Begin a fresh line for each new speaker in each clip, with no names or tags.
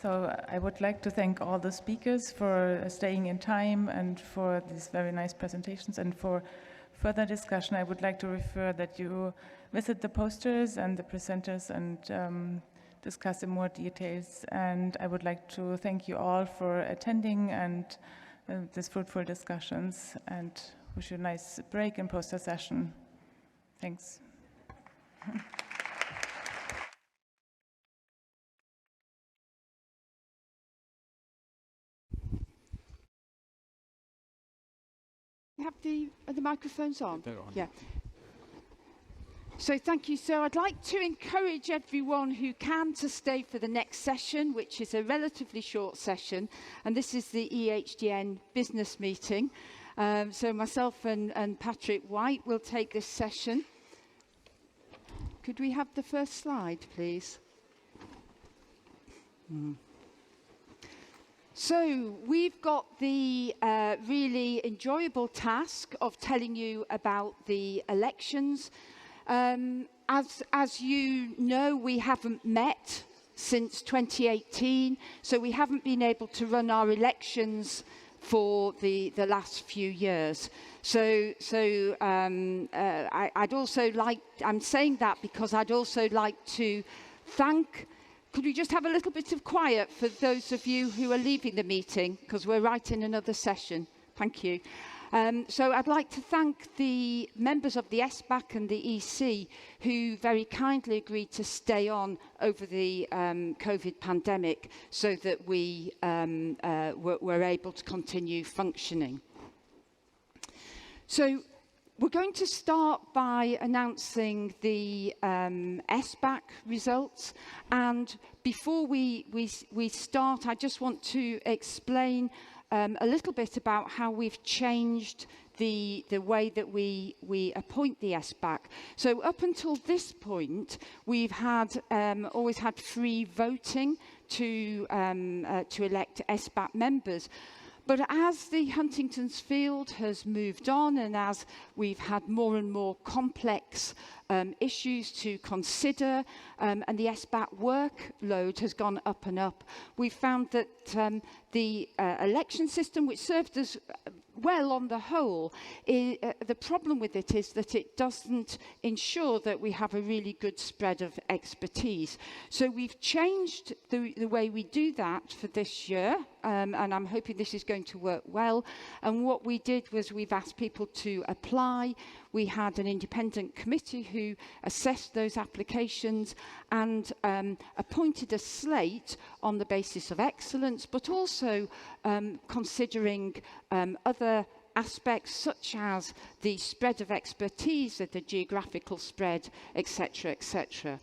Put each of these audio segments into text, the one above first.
So I would like to thank all the speakers for staying in time and for these very nice presentations. And for further discussion, I would like to refer that you visit the posters and the presenters and discuss in more details. And I would like to thank you all for attending and these fruitful discussions, and wish you a nice break and poster session. Thanks.
You have the microphones on?
They're on.
Yeah. So thank you. So I'd like to encourage everyone who can to stay for the next session, which is a relatively short session, and this is the EHDN business meeting. So myself and Patrick Weydt will take this session. Could we have the first slide, please? So we've got the really enjoyable task of telling you about the elections. As you know, we haven't met since 2018, so we haven't been able to run our elections for the last few years. I'd also like, I'm saying that because I'd also like to thank, could we just have a little bit of quiet for those of you who are leaving the meeting, because we're right in another session. Thank you. So I'd like to thank the members of the SBAC and the EC who very kindly agreed to stay on over the COVID pandemic so that we were able to continue functioning. So we're going to start by announcing the SBAC results, and before we start, I just want to explain a little bit about how we've changed the way that we appoint the SBAC. So up until this point, we've had always had free voting to elect SBAC members. But as the Huntington's field has moved on, and as we've had more and more complex issues to consider, and the SBAC workload has gone up and up, we've found that the election system, which served us well on the whole, the problem with it is that it doesn't ensure that we have a really good spread of expertise. So we've changed the way we do that for this year, and I'm hoping this is going to work well. And what we did was we've asked people to apply. We had an independent committee who assessed those applications and appointed a slate on the basis of excellence, but also considering other aspects such as the spread of expertise, the geographical spread, etc., etc.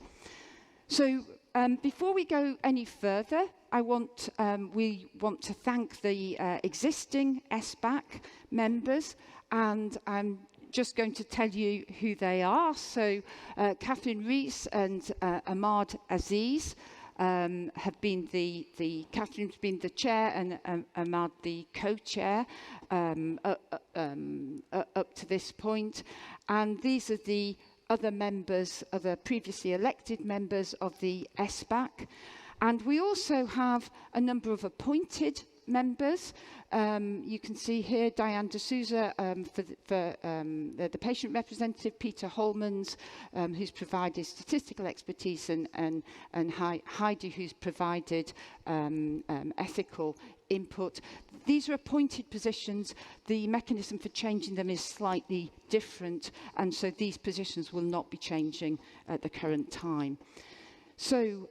So before we go any further, we want to thank the existing SBAC members, and I'm just going to tell you who they are. So Catherine Rees and Ahmad Aziz have been Catherine's been the chair and Ahmad the co-chair up to this point. And these are the other members, other previously elected members of the SBAC. And we also have a number of appointed members. You can see here Diane D'Souza for the patient representative, Peter Holmans, who's provided statistical expertise, and Heidi, who's provided ethical input. These are appointed positions. The mechanism for changing them is slightly different, and so these positions will not be changing at the current time. So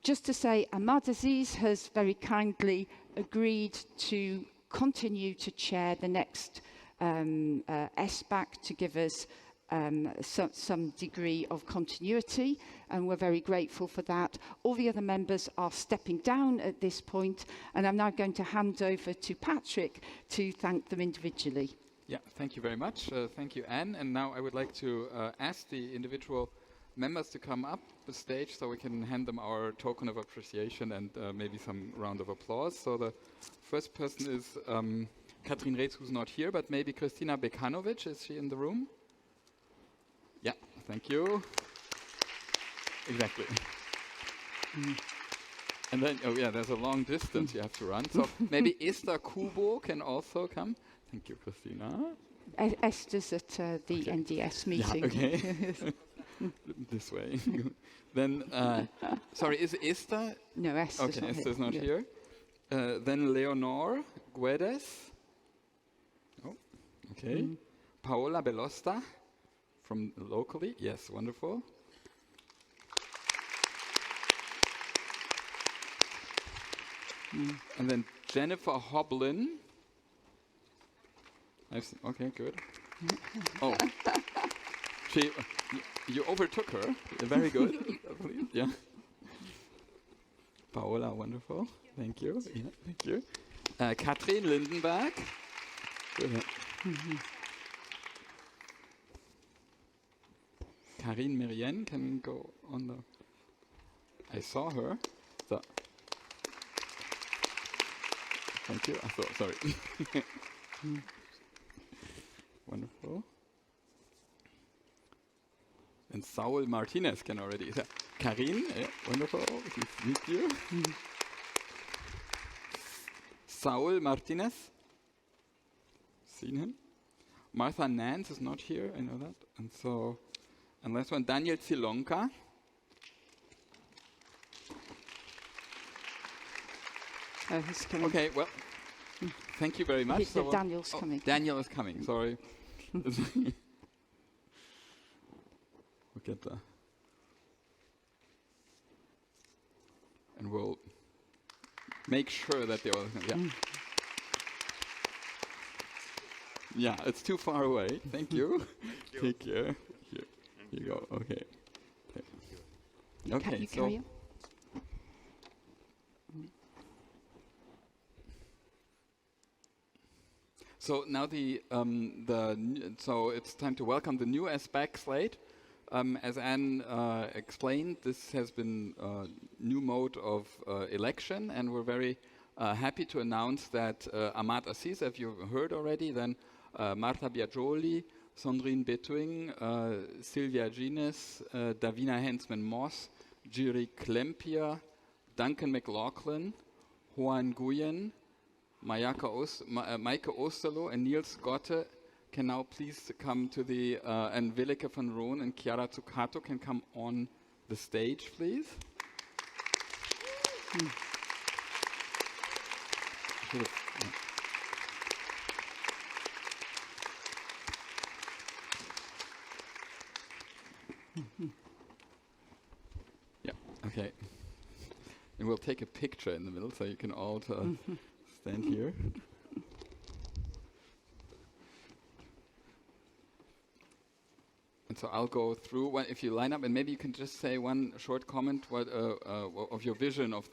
just to say, Ahmad Aziz has very kindly agreed to continue to chair the next SBAC to give us some degree of continuity, and we're very grateful for that. All the other members are stepping down at this point, and I'm now going to hand over to Patrick to thank them individually.
Yeah, thank you very much. Thank you, Anne. And now I would like to ask the individual members to come up the stage so we can hand them our token of appreciation and maybe some round of applause. So the first person is Katrin Reetz, who's not here, but maybe Kristina Bekanovic. Is she in the room? Yeah, thank you. Exactly. And then, oh yeah, there's a long distance you have to run. So maybe Esther Kubo can also come. Thank you, Christina.
Esther's at the NDS meeting.
Yeah, okay. This way. Then, sorry, is Esther?
No, Esther's
okay,
not
Esther's
here.
not here. Then Leonor Guedes. Oh, okay. Paola Belosta from locally. Yes, wonderful. And then Jennifer Hoblin. Okay, good. Oh, you overtook her. Very good. Yeah. Paola, wonderful. Thank you. Yeah, thank you. Katrin Lindenberg. Good. Karine Merienne can go on the. I saw her. So. Thank you. Sorry. Wonderful. And Saul Martinez can already. Karine, wonderful. Nice to meet you. Saul Martinez. Seen him. Martha Nance is not here, I know that. And so, and last one, Daniel Zilonka.
Oh, he's coming.
Okay, well, thank you very much. So
Daniel's coming.
Daniel is coming, sorry. We'll get the... And we'll make sure that they all... Yeah. Yeah, it's too far away. Thank you. Take care. Here you go. Okay. Okay, so...
Carry on?
So now so it's time to welcome the new SBAC slate. As Anne explained, this has been a new mode of election, and we're very happy to announce that Ahmad Assis, as you've heard already, then Marta Biagioli, Sandrine Betuing, Sylvia Gines, Davina Hensman-Moss, Jiri Klempia, Duncan McLaughlin, Juan Nguyen, Maike Osterloh and Niels Gotte can now please come to the, and Willeke van Roon and Chiara Zuccato can come on the stage, please. Yeah, okay. And we'll take a picture in the middle so you can all stand here. And so I'll go through one, if you line up, and maybe you can just say one short comment of your vision of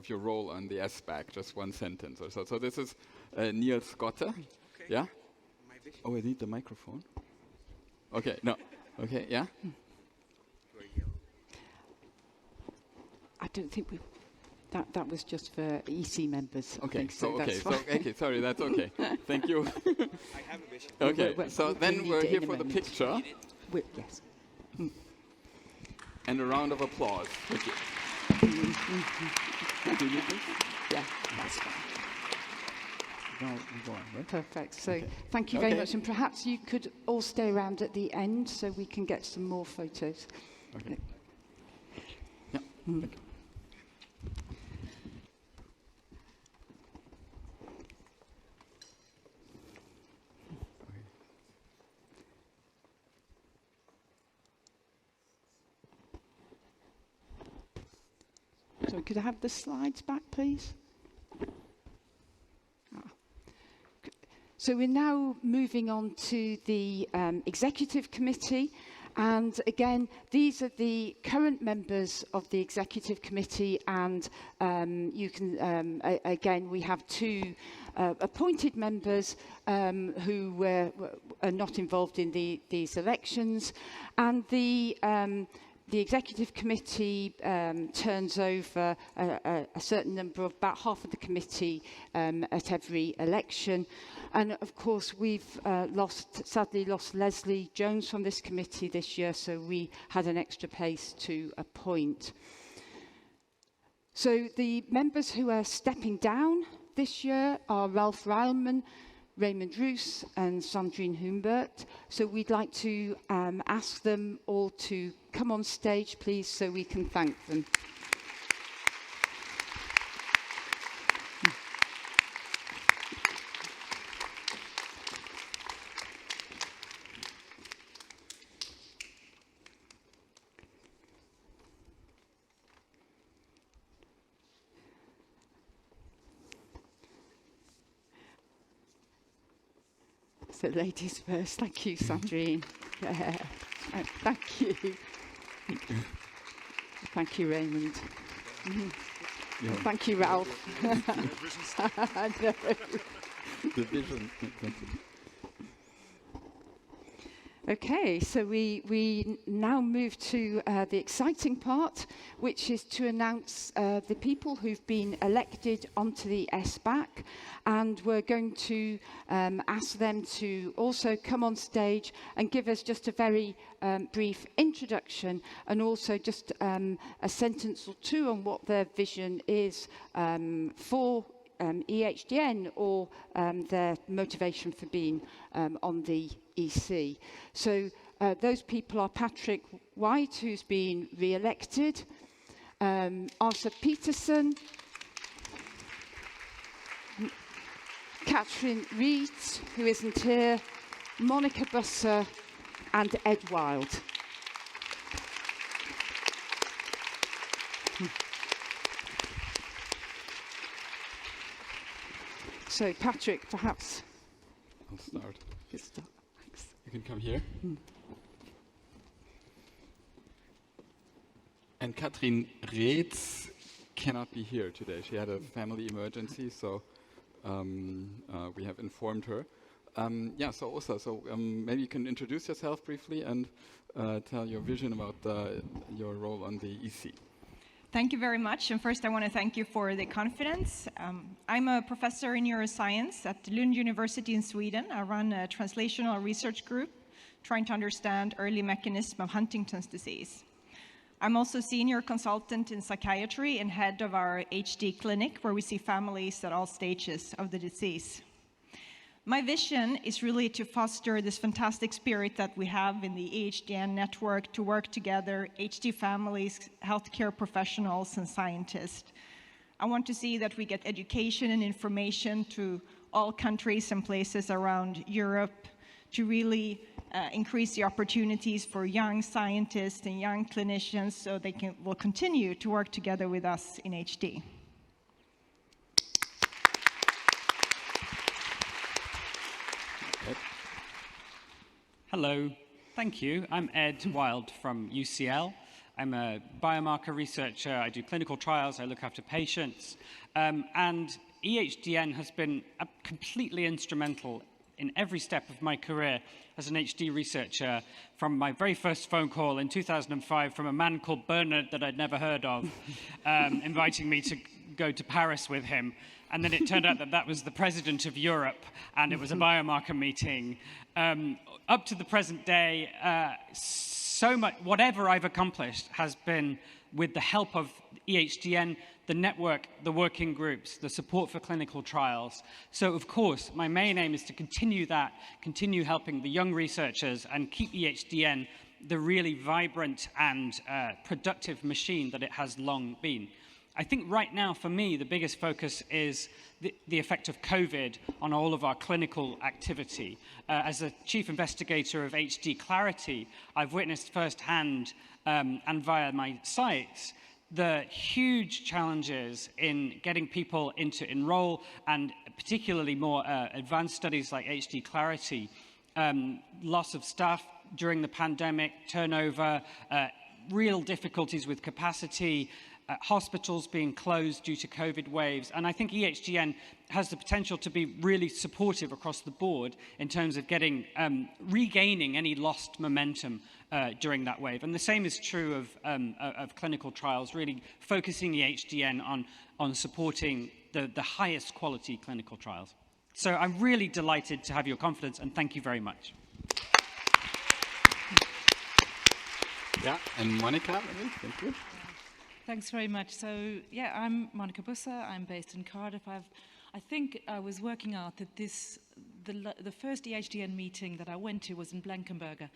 your role on the SBAC, just one sentence or so. So this is Niels Gotte. Okay. Yeah.
My vision.
Oh, I need the microphone. Okay. No. Okay. Yeah.
I don't think we... That was just for EC members.
Okay,
okay,
sorry, that's okay. Thank you.
I have a vision.
Okay, so then we're here for the picture.
Yes.
And a round of applause. Thank you. Do you need this?
Yeah, that's fine.
No, go on, right?
Perfect. So
Okay.
thank you very much. And perhaps you could all stay around at the end so we can get some more photos.
Okay. Yeah, thank you.
So could I have the slides back, please? So we're now moving on to the Executive Committee. And again, these are the current members of the Executive Committee. And you can, again, we have two appointed members who are not involved in these elections. And the Executive Committee turns over a certain number of, about half of the committee at every election. And of course, we've sadly lost Leslie Jones from this committee this year, so we had an extra place to appoint. So the members who are stepping down this year are Ralph Reilman, Raymond Roos and Sandrine Humbert. So we'd like to ask them all to come on stage, please, so we can thank them. So ladies first. Thank you, Sandrine. Yeah. Thank you. Thank you, Raymond.
Yeah.
Thank you, Ralph.
The vision.
Okay, so we now move to the exciting part, which is to announce the people who've been elected onto the SBAC, and we're going to ask them to also come on stage and give us just a very brief introduction, and also just a sentence or two on what their vision is for EHDN, or their motivation for being on the EC. So those people are Patrick Weydt, who's been re-elected, Arthur Peterson, Catherine Reed, who isn't here, Monica Busser, and Ed Wild. So, Patrick, perhaps.
I'll start.
Thanks.
You can come here. And Katrin Reetz cannot be here today. She had a family emergency, so we have informed her. So Åsa, maybe you can introduce yourself briefly and tell your vision about your role on the EC.
Thank you very much. And first, I want to thank you for the confidence. I'm a professor in neuroscience at Lund University in Sweden. I run a translational research group trying to understand early mechanism of Huntington's disease. I'm also senior consultant in psychiatry and head of our HD clinic, where we see families at all stages of the disease. My vision is really to foster this fantastic spirit that we have in the EHDN network to work together, HD families, healthcare professionals, and scientists. I want to see that we get education and information to all countries and places around Europe to really increase the opportunities for young scientists and young clinicians so they will continue to work together with us in HD.
Hello, thank you. I'm Ed Wild from UCL. I'm a biomarker researcher. I do clinical trials. I look after patients. And EHDN has been completely instrumental in every step of my career as an HD researcher, from my very first phone call in 2005 from a man called Bernard that I'd never heard of, inviting me to go to Paris with him. And then it turned out that that was the president of Europe, and it was a biomarker meeting. Up to the present day, so much, whatever I've accomplished has been with the help of EHDN, the network, the working groups, the support for clinical trials. So of course, my main aim is to continue that, continue helping the young researchers and keep EHDN the really vibrant and productive machine that it has long been. I think right now, for me, the biggest focus is the effect of COVID on all of our clinical activity. As a chief investigator of HD Clarity, I've witnessed firsthand and via my sites the huge challenges in getting people to enroll, and particularly more advanced studies like HD Clarity, loss of staff during the pandemic, turnover, real difficulties with capacity, hospitals being closed due to COVID waves. And I think EHDN has the potential to be really supportive across the board in terms of getting, regaining any lost momentum during that wave. And the same is true of clinical trials, really focusing EHDN on supporting the highest quality clinical trials. So I'm really delighted to have your confidence, and thank you very much.
Yeah, and Monica, thank you.
Thanks very much. So, yeah, I'm Monica Bussa. I'm based in Cardiff. I think I was working out that the first EHDN meeting that I went to was in Blankenberge.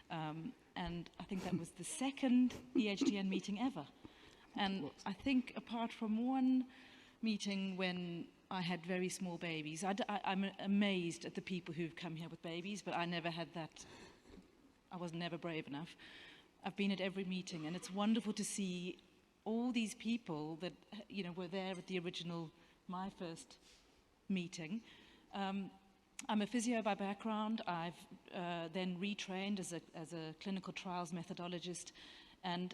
And I think that was the second EHDN meeting ever. And I think apart from one meeting when I had very small babies, I'm amazed at the people who've come here with babies, but I never had that. I was never brave enough. I've been at every meeting, and it's wonderful to see all these people that were there at the original, my first meeting. I'm a physio by background. I've then retrained as a clinical trials methodologist, and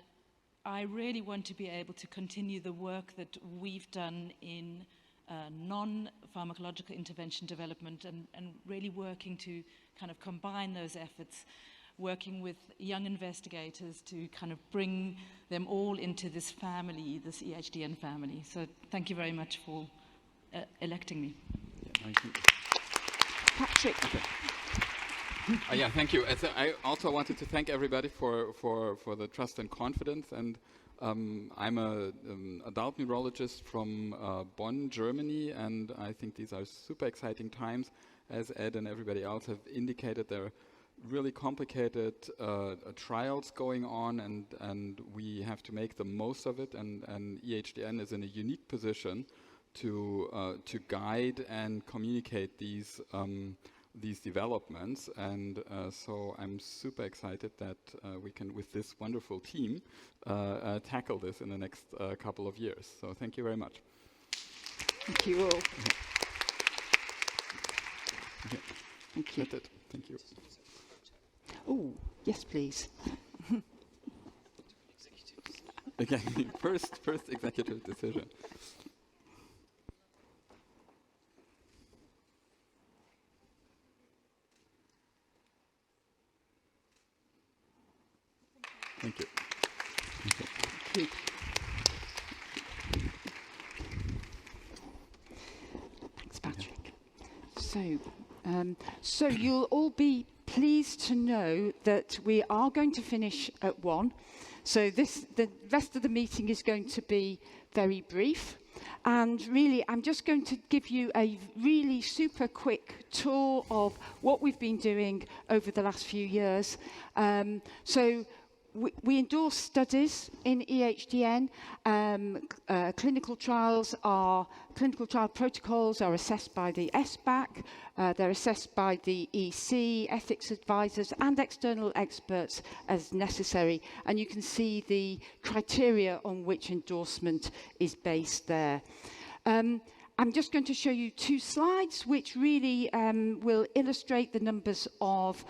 I really want to be able to continue the work that we've done in non-pharmacological intervention development and really working to kind of combine those efforts, working with young investigators to kind of bring them all into this family, this EHDN family. So thank you very much for electing me.
Yeah, thank you.
Patrick.
Yeah, thank you. I also wanted to thank everybody for the trust and confidence. And I'm an adult neurologist from Bonn, Germany, and I think these are super exciting times. As Ed and everybody else have indicated, there are really complicated trials going on, and we have to make the most of it. And EHDN is in a unique position to guide and communicate these developments, and so I'm super excited that we can, with this wonderful team, tackle this in the next couple of years. So thank you very much.
Thank you all.
Okay.
Thank you.
That's it. Thank you.
Oh, yes, please.
Again, first executive decision. Thank you.
Thank you. Thanks, Patrick. So you'll all be pleased to know that we are going to finish at 1. So the rest of the meeting is going to be very brief. And really, I'm just going to give you a really super quick tour of what we've been doing over the last few years. So we endorse studies in EHDN. Clinical trial protocols are assessed by the SBAC. They're assessed by the EC, ethics advisors, and external experts as necessary. And you can see the criteria on which endorsement is based there. I'm just going to show you 2 slides which really will illustrate the numbers of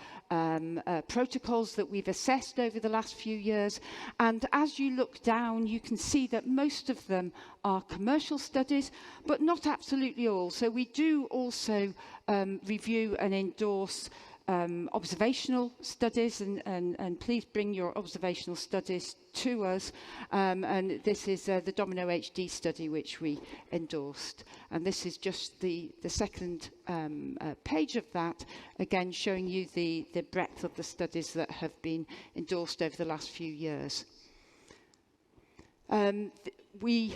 protocols that we've assessed over the last few years. And as you look down, you can see that most of them are commercial studies, but not absolutely all. So we do also review and endorse observational studies, and please bring your observational studies to us. And this is the Domino HD study which we endorsed. And this is just the second page of that, again showing you the breadth of the studies that have been endorsed over the last few years. We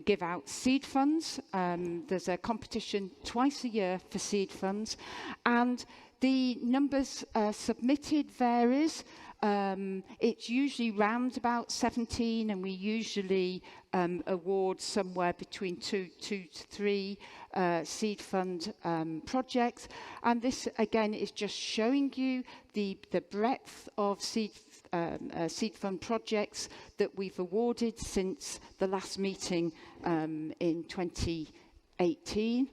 give out seed funds. There's a competition twice a year for seed funds, and the numbers submitted varies. It's usually round about 17, and we usually award somewhere between 2 to 3 seed fund projects. And this again is just showing you the breadth of seed fund projects that we've awarded since the last meeting in 2018.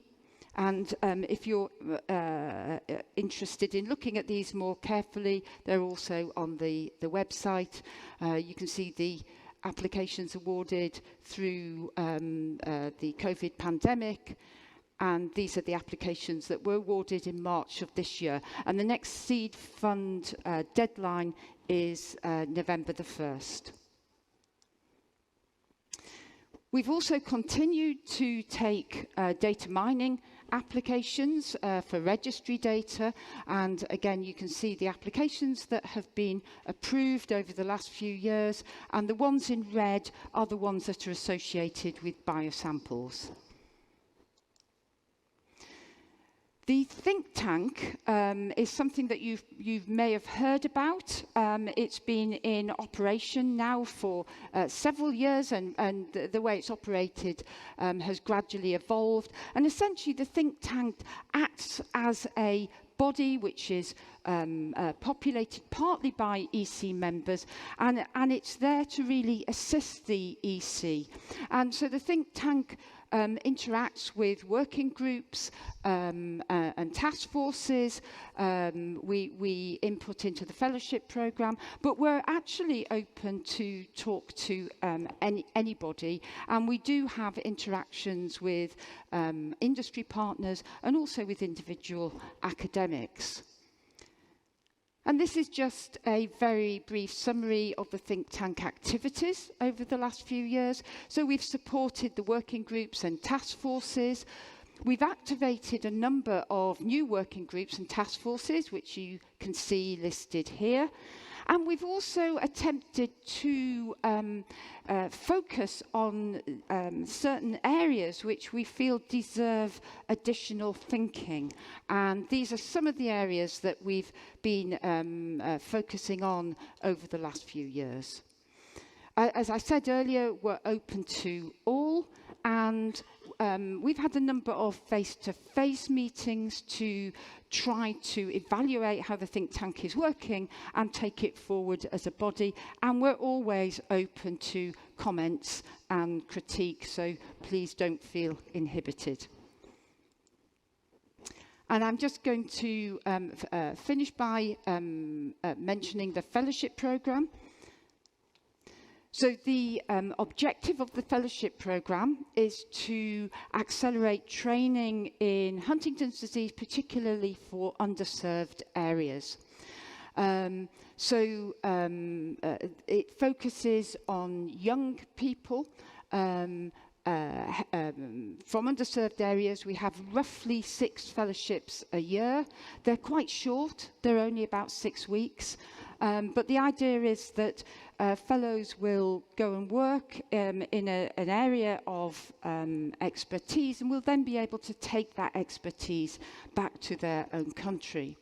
And if you're interested in looking at these more carefully, they're also on the website. You can see the applications awarded through the COVID pandemic. And these are the applications that were awarded in March of this year. And the next seed fund deadline is November the 1st. We've also continued to take data mining applications for registry data, and again you can see the applications that have been approved over the last few years, and the ones in red are the ones that are associated with biosamples. The think tank is something that you may have heard about. It's been in operation now for several years, and the way it's operated has gradually evolved. And essentially the think tank acts as a body which is populated partly by EC members, and it's there to really assist the EC. And so the think tank interacts with working groups and task forces. We input into the fellowship program, but we're actually open to talk to anybody, and we do have interactions with industry partners and also with individual academics. And this is just a very brief summary of the think tank activities over the last few years. So we've supported the working groups and task forces. We've activated a number of new working groups and task forces, which you can see listed here. And we've also attempted to focus on certain areas which we feel deserve additional thinking. And these are some of the areas that we've been focusing on over the last few years. As I said earlier, we're open to all, and we've had a number of face-to-face meetings to try to evaluate how the think tank is working and take it forward as a body. And we're always open to comments and critique, so please don't feel inhibited. And I'm just going to finish by mentioning the fellowship programme. So the objective of the fellowship programme is to accelerate training in Huntington's disease, particularly for underserved areas. It focuses on young people from underserved areas. We have roughly 6 fellowships a year. They're quite short, they're only about 6 weeks. But the idea is that fellows will go and work in an area of expertise, and will then be able to take that expertise back to their own country.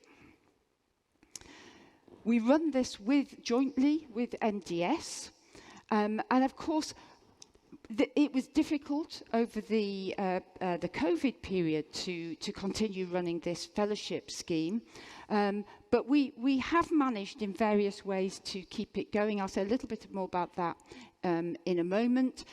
We run this jointly with NDS, and of course it was difficult over the COVID period to continue running this fellowship scheme. But we have managed in various ways to keep it going. I'll say a little bit more about that in a moment.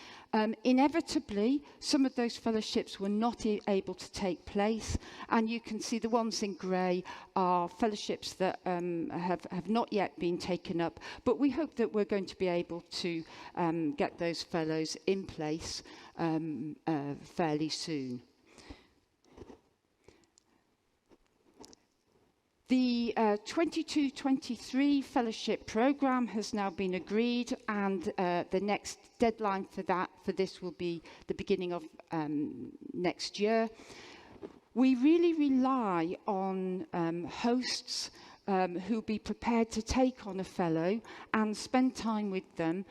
Inevitably, some of those fellowships were not able to take place, and you can see the ones in grey are fellowships that have not yet been taken up, but we hope that we're going to be able to get those fellows in place fairly soon. The 22-23 fellowship programme has now been agreed, and the next deadline for this will be the beginning of next year. We really rely on hosts who'll be prepared to take on a fellow and spend time with them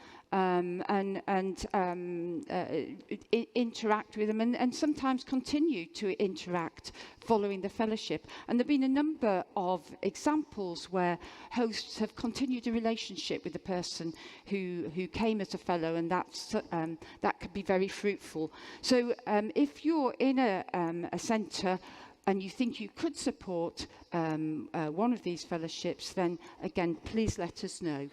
interact with them, and sometimes continue to interact following the fellowship. And there have been a number of examples where hosts have continued a relationship with the person who came as a fellow, and that could be very fruitful. So if you're in a centre and you think you could support one of these fellowships, then again, please let us know.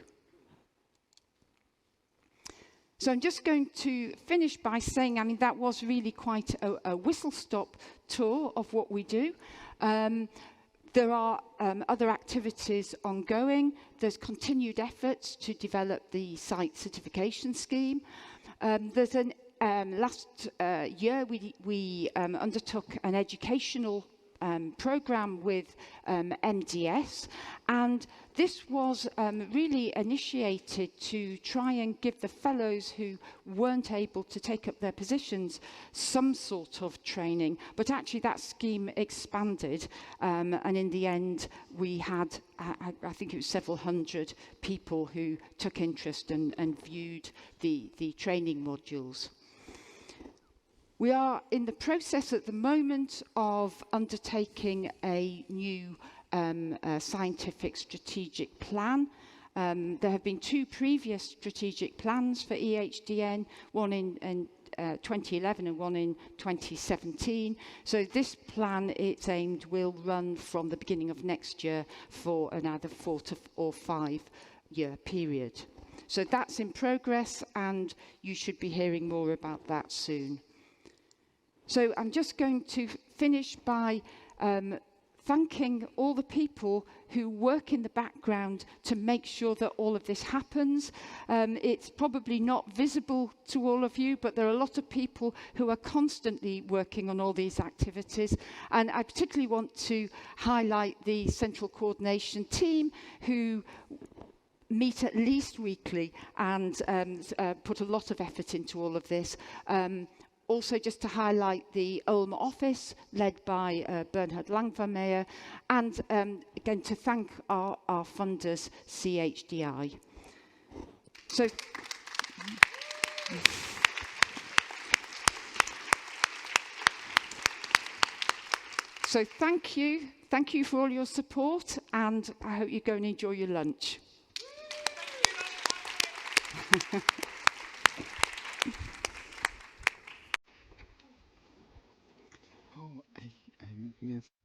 So I'm just going to finish by saying, I mean, that was really quite a whistle-stop tour of what we do. There are other activities ongoing. There's continued efforts to develop the site certification scheme. There's last year we undertook an educational program with MDS, and this was really initiated to try and give the fellows who weren't able to take up their positions some sort of training, but actually that scheme expanded, and in the end we had I think it was several hundred people who took interest and viewed the training modules. We are in the process at the moment of undertaking a new scientific strategic plan. There have been two previous strategic plans for EHDN, one in 2011 and one in 2017. So this plan, it's aimed, will run from the beginning of next year for another 4 or 5 year period. So that's in progress, and you should be hearing more about that soon. So I'm just going to finish by thanking all the people who work in the background to make sure that all of this happens. It's probably not visible to all of you, but there are a lot of people who are constantly working on all these activities. And I particularly want to highlight the central coordination team who meet at least weekly and put a lot of effort into all of this. Also, just to highlight the Ulm office, led by Bernhard Langvermeer, and again, to thank our funders, CHDI. So thank you. Thank you for all your support, and I hope you go and enjoy your lunch.
Oh, I missed.